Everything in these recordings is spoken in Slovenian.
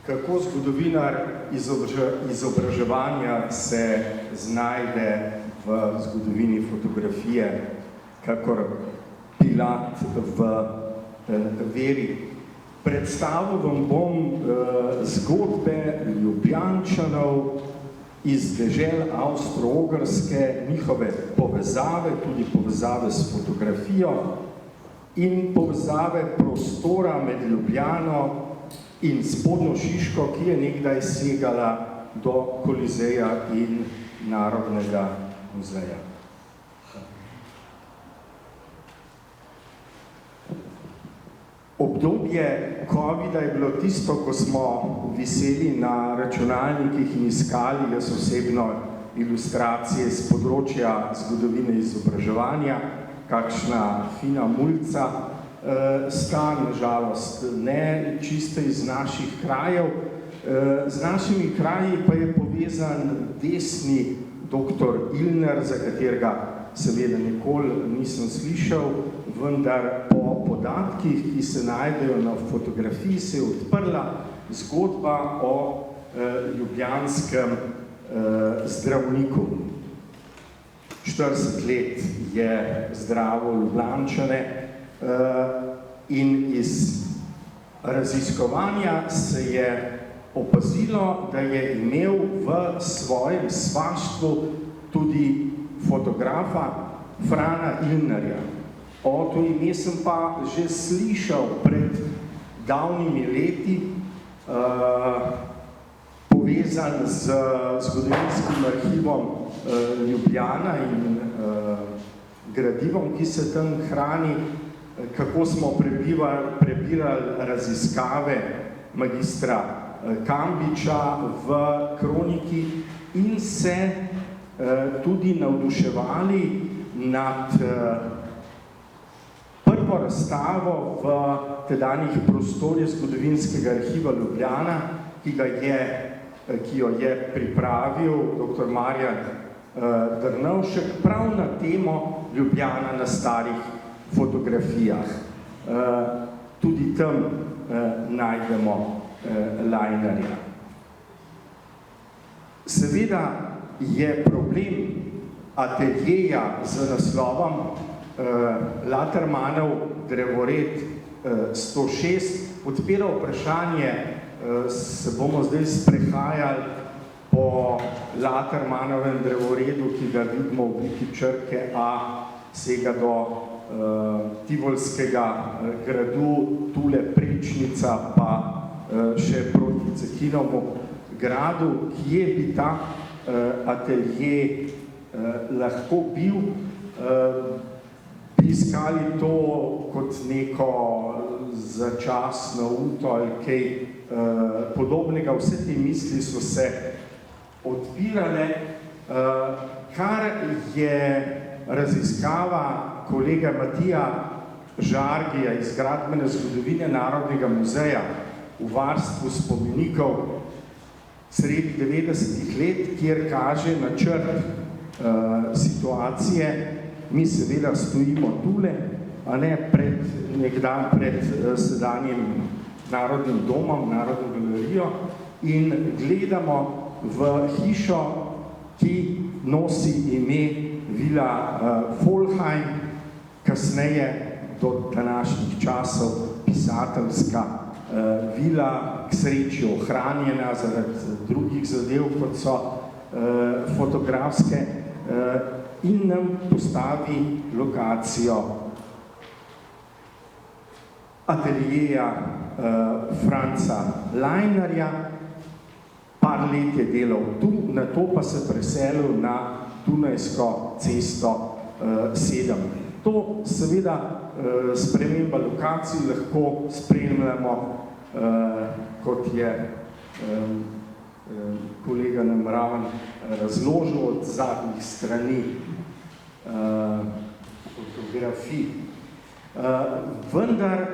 kako zgodovinar izobraževanja se znajde v zgodovini fotografije, kakor Pilat v veri. Predstavil vam bom zgodbe Ljubljančanov iz dežel Avstro-Ogrske, njihove povezave, tudi povezave s fotografijo in povezave prostora med Ljubljano in Spodnjo Šiško, ki je nekdaj segala do Kolizeja in Narodnega muzeja. Obdobje covida je bilo tisto, ko smo viseli na računalnikih in iskali jaz osebno ilustracije z področja zgodovine izobraževanja, kakšna fina mulca, sta nažalost ne čiste iz naših krajev. Z našimi kraji pa je povezan desni doktor Ilner, za katerega seveda nikoli nisem slišal, vendar po podatkih, ki se najdejo na fotografiji, se je odprla zgodba o ljubljanskem zdravniku. 40 let je zdravil Ljubljančane in iz raziskovanja se je opazilo, da je imel v svojem svaštvu tudi fotografa Frana Ilnerja. O to ime sem pa že slišal pred davnimi leti, povezan z zgodovinskim arhivom Ljubljana in gradivom, ki se tam hrani, kako smo prebirali raziskave magistra Kambiča v kroniki in se tudi navduševali nad prvo razstavo v tedanjih prostorih zgodovinskega arhiva Ljubljana, ki jo je pripravil dr. Marjan Drnovšek, prav na temo Ljubljana na starih fotografijah. Tudi tam najdemo Lajnarja. Seveda je problem ateljeja z naslovom Latermanov drevored 106 odpira vprašanje, se bomo zdaj sprehajali po Latermanovem drevoredu, ki ga vidimo v obliki črke A, sega do Tivolskega gradu, tule Prečnica, pa še proti Cekinovemu gradu. Kje bi ta atelje lahko bil? Bi iskali to kot neko začasno uto ali kaj podobnega. Vse te misli so se odpirale, kar je raziskava kolega Matija Žargija iz Gradbene zgodovine Narodnega muzeja v varstvu spomenikov sredi 90-ih let, kjer kaže načrt situacije. Mi seveda stojimo tule, a ne nekdan pred sedanjim Narodnim domom, Narodno galerijo in gledamo v hišo, ki nosi ime Vila Folheim, kasneje do današnjih časov pisateljska vila, k sreči ohranjena zaradi drugih zadev, kot so fotografske, in nam postavi lokacijo ateljeja Franca Lajnarja. Par let je delal tu, na to pa se preselil na Dunajsko cesto 7. To seveda sprememba lokacij lahko spremljamo, kot je kolega Nemravan razložil od zadnjih strani fotografij. Vendar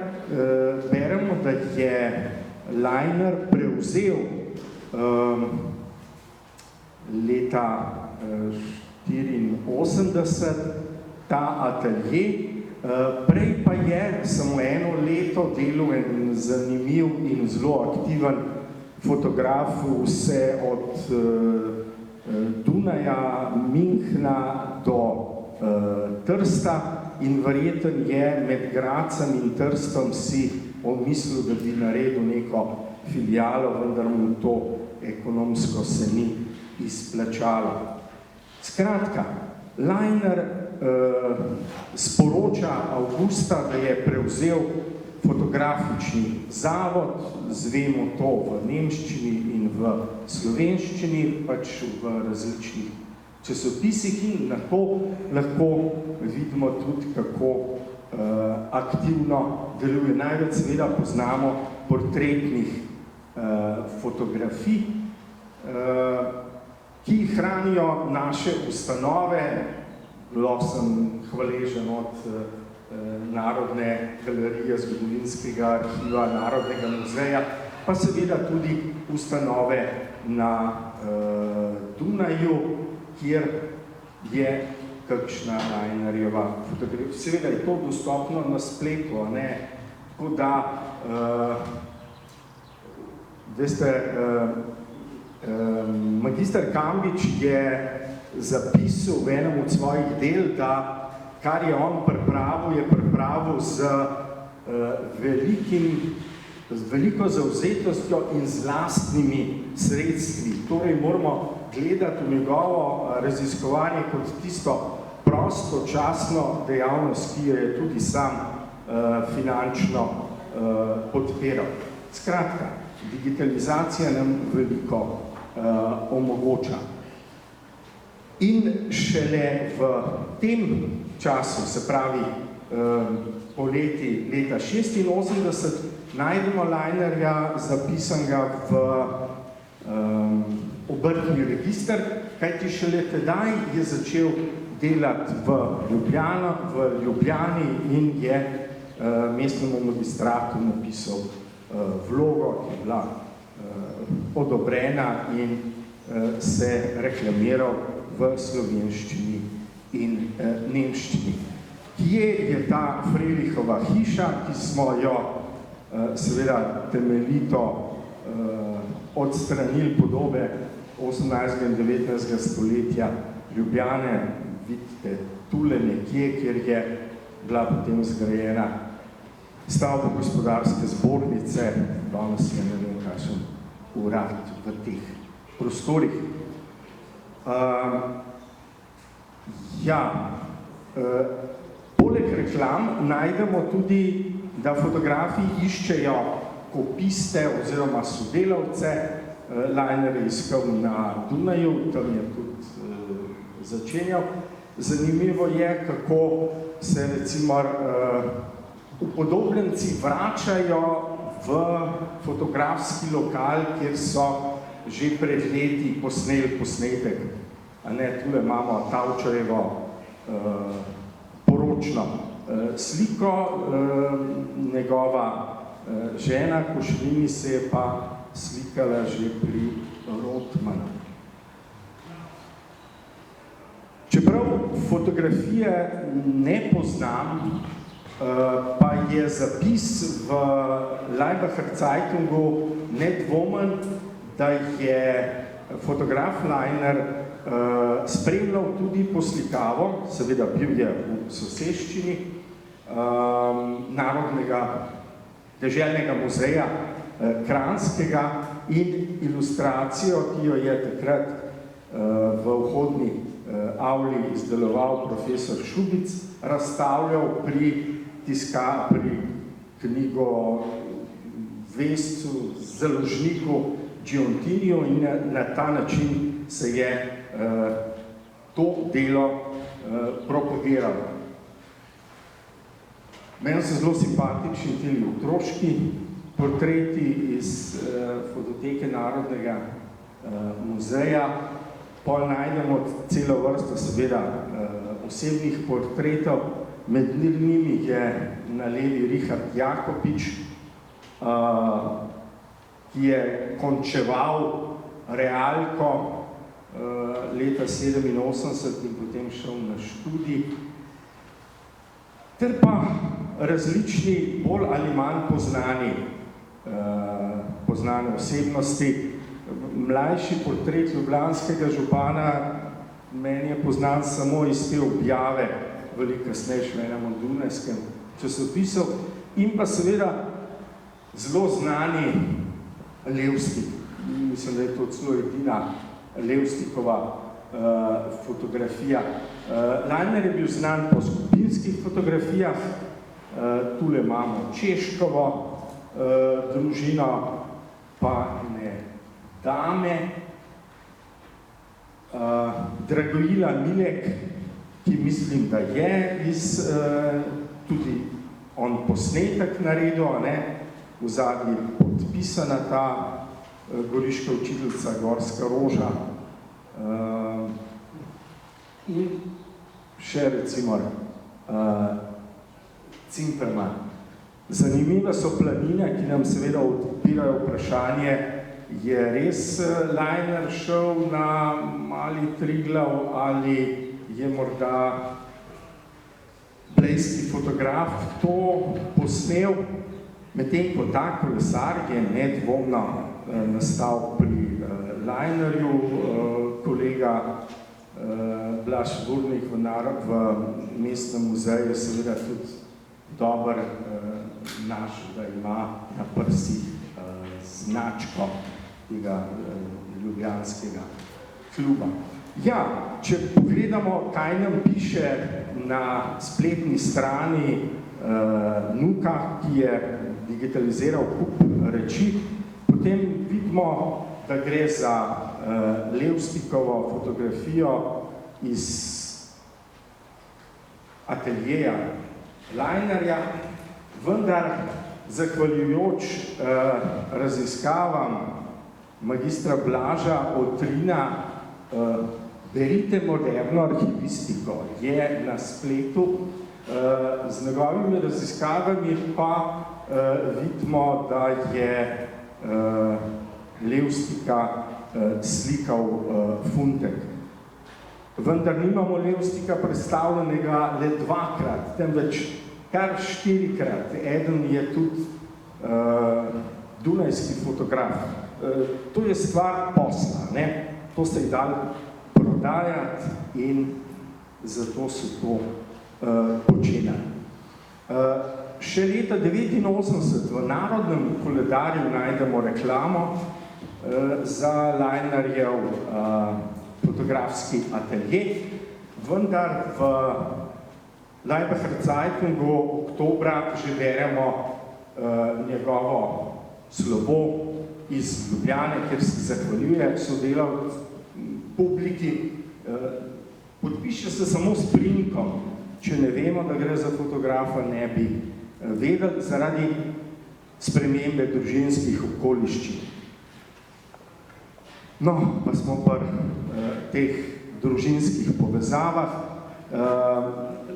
beremo, da je Lajnar prevzel leta 84 ta atelje, prej pa je samo eno leto delal en zanimiv in zelo aktiven fotografov vse od Dunaja, Münchna do Trsta in verjeten je med Grazem in Trstom si omislil, da bi naredil neko filijalo, vendar mu to ekonomsko se ni izplačalo. Skratka, Lajner sporoča avgusta, da je prevzel fotografični zavod, zvemo to v nemščini in v slovenščini, pač v različnih časopisih in na to lahko vidimo tudi, kako aktivno deluje. Največ seveda poznamo portretnih fotografij, ki hranijo naše ustanove. Lahko sem hvaležen od Narodne galerije, Zgodovinskega arhiva, Narodnega muzeja, pa seveda tudi ustanove na Dunaju, kjer je kakšna Lajnerjeva fotografija. Seveda je to dostopno na spletu, a ne? Tako da, veste, magister Kambič je zapisal v enem od svojih del, da kar je on pripravil, je pripravil z veliko zavzetostjo in z lastnimi sredstvi. Torej moramo gledati v njegovo raziskovanje kot tisto prostočasno dejavnost, ki jo je tudi sam finančno podpiral. Skratka, digitalizacija nam veliko omogoča. In šele v tem času, se pravi poleti leta 1986, najdemo Lajnerja zapisanega v obrtni register, kajti šele tedaj je začel delati v Ljubljani in je mestnemu magistratu napisal vlogo, ki je bila odobrena in se reklamiral v slovenščini in nemščini. Kje je ta Frelihova hiša, ki smo jo seveda temeljito odstranili podobe 18. in 19. stoletja Ljubljane, vidite tule nekje, kjer je bila potem zgrajena stavba gospodarske zbornice, danes je ne vem kakšen urad v teh prostorih. Poleg reklam najdemo tudi, da fotografi iščejo kopiste oziroma sodelavce. Lajner je iskal na Dunaju, tam je tudi začenjal. Zanimivo je, kako se recimo upodobljenci vračajo v fotografski lokal, kjer so že pred leti posneli posnetek. Tule imamo Tavčarjevo poročno sliko, njegova žena Košlini se je pa slikala že pri Rotmanu. Čeprav fotografije ne poznam, pa je zapis v Laibacher Zeitungu nedvomen, da je fotograf Lajner spremljal tudi poslikavo, seveda bil je v soseščini Narodnega deželnega muzeja Kranjskega in ilustracijo, ki jo je takrat v vhodni avli izdeloval profesor Šubic, razstavljal pri knjigo vescu, založniku Giontiniju in na ta način se je to delo propagiralo. Meni so zelo simpatični tili otroški portreti iz fototeke Narodnega muzeja. Pol najdemo celo vrsto seveda osebnih portretov. Med njimi je na levi Richard Jakopič, ki je končeval realko leta 1987 in potem šel na študij, ter pa različni bolj ali manj poznani poznane osebnosti. Mlajši portret ljubljanskega župana meni je poznan samo iz te objave, veliko kasneje v enem dunajskem časopisu, in pa seveda zelo znani Levstik. Mislim, da je to celo edina Levstikova fotografija. Lajner je bil znan po skupinskih fotografijah. Tule imamo Češkovo družino, pa ne dame. Dragojila Milek, ki mislim, da je tudi on posnetek naredil, v zadnji podpisana ta goriška učiteljica Gorska roža. In še recimo Cimperman. Zanimive so planine, ki nam seveda odpirajo vprašanje, je res Lajner šel na Mali Triglav ali je morda blejski fotograf to posnel, medtem ko ta kolesar je nedvomno nastal pri Lajnerju. Kolega Blaž Burnik v mestnem muzeju seveda tudi dober našel, da ima na prsih značko tega ljubljanskega kluba. Ja, če pogledamo, kaj nam piše na spletni strani Nuka, ki je digitaliziral kup reči, potem vidimo, da gre za Levstikovo fotografijo iz ateljeja Lajnerja, vendar zahvaljujoč raziskavam magistra Blaža Otrina, berite moderno arhivistiko, je na spletu, z njegovimi raziskavami pa vidimo, da je Levstika slikal Funtek. Vendar nimamo Levstika predstavljenega le dvakrat, temveč kar 4-krat. Eden je tudi dunajski fotograf. To je stvar posla, to se je dalo prodajati in zato so to počenali. Še leta 1989 v Narodnem koledarju najdemo reklamo za Lajnerjev fotografski atelje, vendar v Laibacher Zeitungu oktobra že beremo njegovo slovo iz Ljubljane, kjer se zahvaljuje sodelavc publiki. Podpiše se samo s priimkom, če ne vemo, da gre za fotografa, ne bi vedeli, zaradi spremembe družinskih okoliščin. No, pa smo pri teh družinskih povezavah.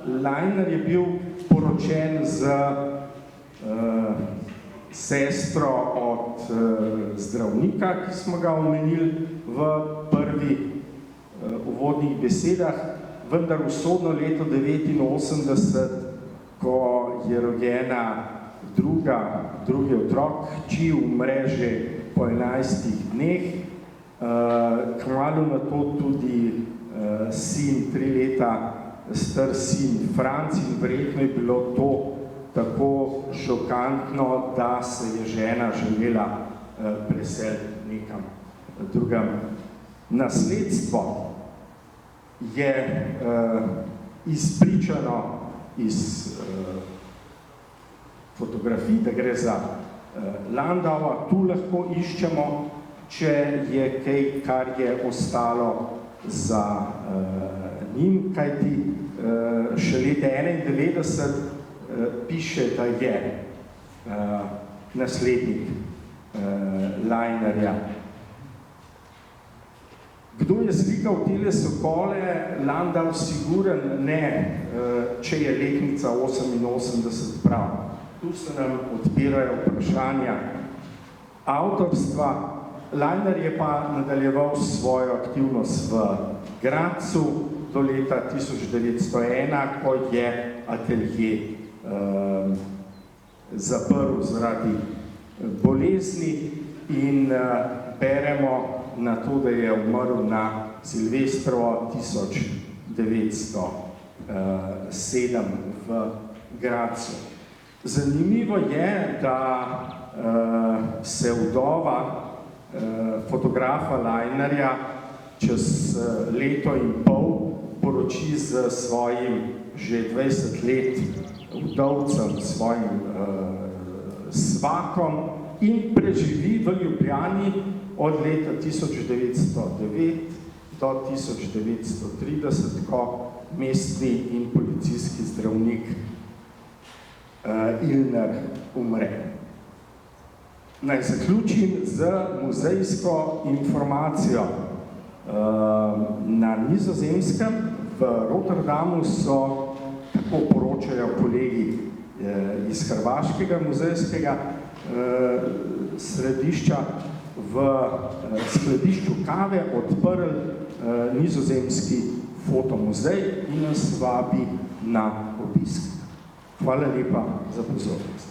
Lajner je bil poročen z sestro od zdravnika, ki smo ga omenili v prvi uvodnih besedah, vendar usodno leto 1989, ko je rojena drugi otrok, hči umre že po 11 dneh, kmalu na to tudi sin, 3 leta star sin Franc, in verjetno je bilo to tako šokantno, da se je žena želela preseliti nekam drugam. Nasledstvo je izpričano iz fotografij, da gre za Landauer. Tu lahko iščemo, če je kaj, kar je ostalo za njim, kajti še leta 1991 piše, da je naslednik Lajnerja. Kdo je slikal tele sokole? Landau siguren ne, če je letnica 88 prav. Tu se nam odpirajo vprašanja avtorstva. Lajner je pa nadaljeval svojo aktivnost v Gradcu do leta 1901, ko je atelje zaprl zaradi bolezni in beremo na to, da je umrl na Silvestrovo 1907 v Gradcu. Zanimivo je, da se vdova fotografa Lajnarja čez leto in pol poroči z svojim že 20 let vdovcem, svojim svakom in preživi v Ljubljani od leta 1909 do 1930, ko mestni in policijski zdravnik Ilner umre. Naj zaključim z muzejsko informacijo. Na Nizozemskem v Rotterdamu so, tako poročajo kolegi iz Hrvaškega muzejskega središča, v skladišču kave odprl nizozemski fotomuzej in nas vabi na obisk. Hvala lepa za pozornost.